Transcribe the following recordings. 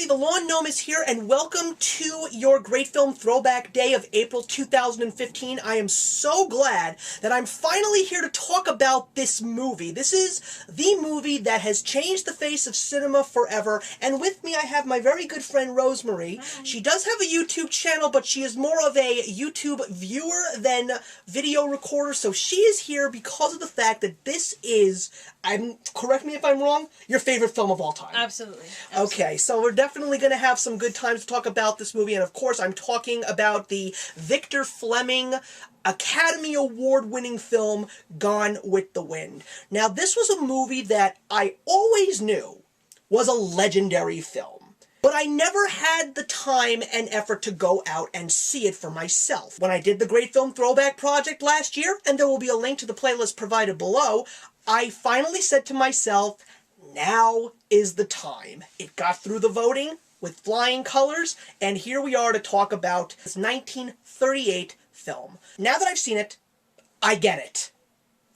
the Lawn Gnome is here, and welcome to your Great Film Throwback Day of April 2015. I am so glad that I'm finally here to talk about this movie. This is the movie that has changed the face of cinema forever, and with me I have my very good friend Rosemarie. Hi. She does have a YouTube channel, but she is more of a YouTube viewer than video recorder, so she is here because of the fact that this is, correct me if I'm wrong, your favorite film of all time. Absolutely. Okay, so we're definitely going to have some good times to talk about this movie, and of course I'm talking about the Victor Fleming Academy Award-winning film, Gone with the Wind. Now, this was a movie that I always knew was a legendary film, but I never had the time and effort to go out and see it for myself. When I did the Great Film Throwback Project last year, and there will be a link to the playlist provided below, I finally said to myself, now is the time. It got through the voting with flying colors, and here we are to talk about this 1938 film. Now that I've seen it, I get it.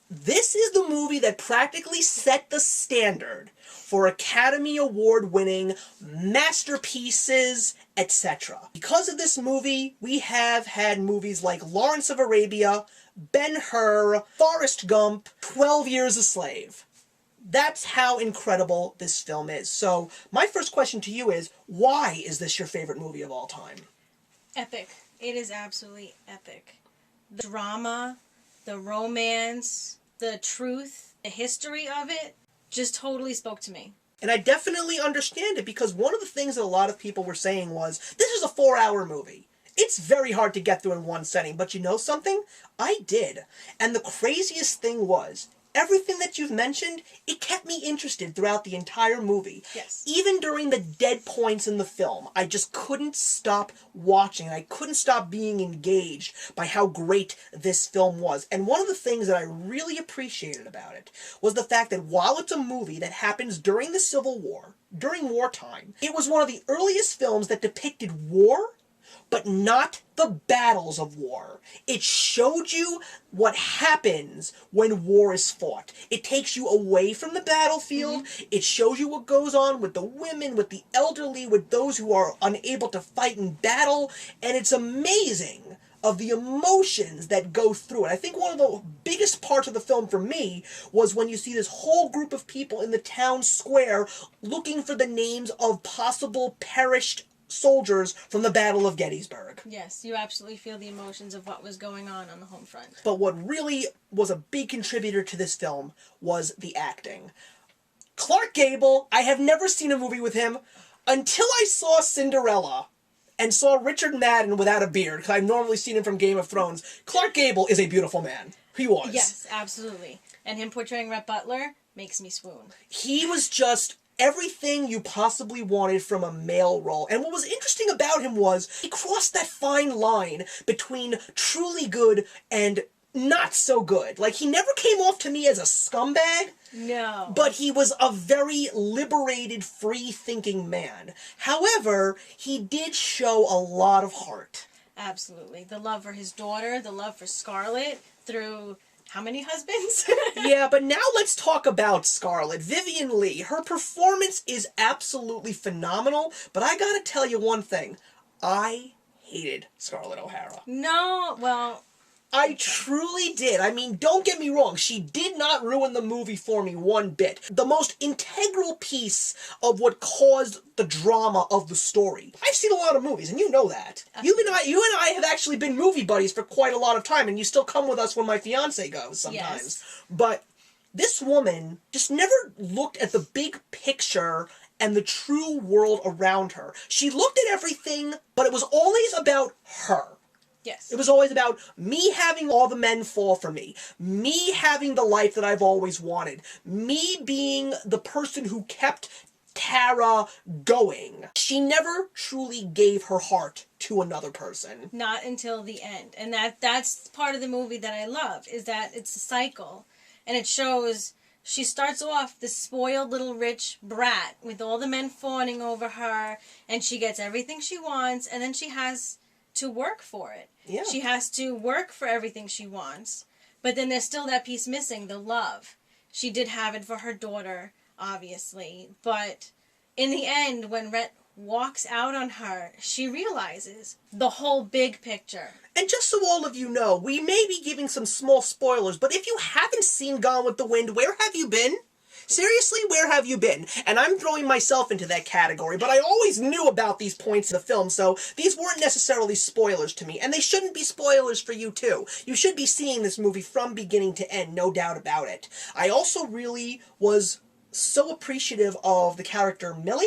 This is the movie that practically set the standard for Academy Award-winning masterpieces, etc. Because of this movie, we have had movies like Lawrence of Arabia, Ben-Hur, Forrest Gump, 12 Years a Slave. That's how incredible this film is. So, my first question to you is, why is this your favorite movie of all time? Epic. It is absolutely epic. The drama, the romance, the truth, the history of it just totally spoke to me. And I definitely understand it, because one of the things that a lot of people were saying was, this is a 4-hour movie. It's very hard to get through in one setting, but you know something? I did. And the craziest thing was, everything that you've mentioned, it kept me interested throughout the entire movie. Yes. Even during the dead points in the film, I just couldn't stop watching. I couldn't stop being engaged by how great this film was. And one of the things that I really appreciated about it was the fact that while it's a movie that happens during the Civil War, during wartime, it was one of the earliest films that depicted war, but not the battles of war. It showed you what happens when war is fought. It takes you away from the battlefield. It shows you what goes on with the women, with the elderly, with those who are unable to fight in battle. And it's amazing of the emotions that go through it. I think one of the biggest parts of the film for me was when you see this whole group of people in the town square looking for the names of possible perished soldiers from the Battle of Gettysburg. Yes, you absolutely feel the emotions of what was going on the home front. But what really was a big contributor to this film was the acting. Clark Gable, I have never seen a movie with him until I saw Cinderella and saw Richard Madden without a beard, because I've normally seen him from Game of Thrones. Clark Gable is a beautiful man. He was. Yes, absolutely. And him portraying Rhett Butler makes me swoon. He was just everything you possibly wanted from a male role. And what was interesting about him was he crossed that fine line between truly good and not so good. Like, he never came off to me as a scumbag. No. But he was a very liberated, free-thinking man. However, he did show a lot of heart. Absolutely. The love for his daughter, the love for Scarlett through how many husbands? Yeah, but now let's talk about Scarlett Vivian Lee. Her performance is absolutely phenomenal, but I gotta tell you one thing. I hated Scarlett O'Hara. No, well, I truly did. I mean, don't get me wrong, she did not ruin the movie for me one bit. The most integral piece of what caused the drama of the story. I've seen a lot of movies, and you know that. You and I have actually been movie buddies for quite a lot of time, and you still come with us when my fiancé goes sometimes. Yes. But this woman just never looked at the big picture and the true world around her. She looked at everything, but it was always about her. yes. It was always about me having all the men fall for me having the life that I've always wanted, me being the person who kept Tara going. She never truly gave her heart to another person. Not until the end. And that's part of the movie that I love, is that it's a cycle. And it shows she starts off this spoiled little rich brat with all the men fawning over her, and she gets everything she wants, and then she has to work for it. Yeah. She has to work for everything she wants. But then there's still that piece missing, the love. She did have it for her daughter, obviously. But in the end, when Rhett walks out on her, she realizes the whole big picture. And just so all of you know, we may be giving some small spoilers, but if you haven't seen Gone with the Wind, where have you been? Seriously, where have you been? And I'm throwing myself into that category, but I always knew about these points in the film, so these weren't necessarily spoilers to me, and they shouldn't be spoilers for you too. You should be seeing this movie from beginning to end, no doubt about it. I also really was so appreciative of the character Millie.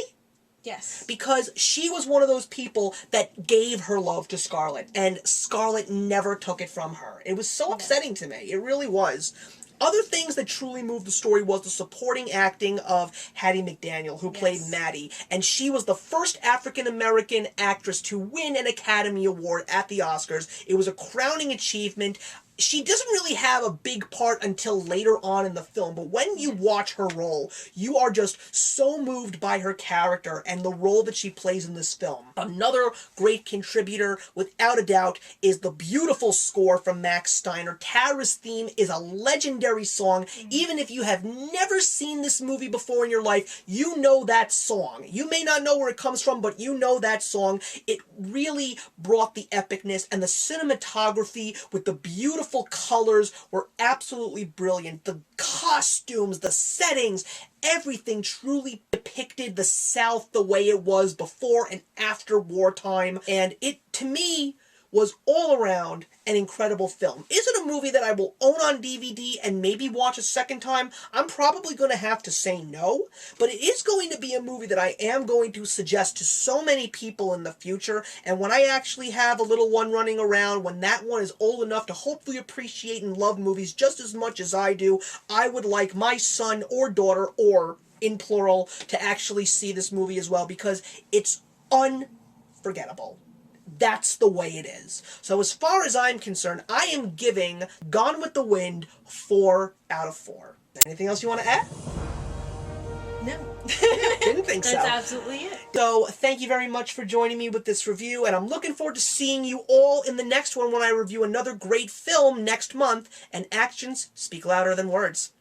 Yes. Because she was one of those people that gave her love to Scarlett, and Scarlett never took it from her. It was so upsetting to me. It really was. Other things that truly moved the story was the supporting acting of Hattie McDaniel, who played Maddie, and she was the first African-American actress to win an Academy Award at the Oscars. It was a crowning achievement. She doesn't really have a big part until later on in the film, but when you watch her role, you are just so moved by her character and the role that she plays in this film. Another great contributor, without a doubt, is the beautiful score from Max Steiner. Tara's theme is a legendary song. Even if you have never seen this movie before in your life, you know that song. You may not know where it comes from, but you know that song. It really brought the epicness, and the cinematography with the beautiful colors were absolutely brilliant. The costumes, the settings, everything truly depicted the South the way it was before and after wartime. And it, to me, was all around an incredible film. Is it a movie that I will own on DVD and maybe watch a second time? I'm probably going to have to say no, but it is going to be a movie that I am going to suggest to so many people in the future, and when I actually have a little one running around, when that one is old enough to hopefully appreciate and love movies just as much as I do, I would like my son or daughter, or in plural, to actually see this movie as well, because it's unforgettable. That's the way it is. So as far as I'm concerned, I am giving Gone with the Wind 4 out of 4. Anything else you want to add? No. Didn't think so. That's absolutely it. So thank you very much for joining me with this review, and I'm looking forward to seeing you all in the next one when I review another great film next month, and actions speak louder than words.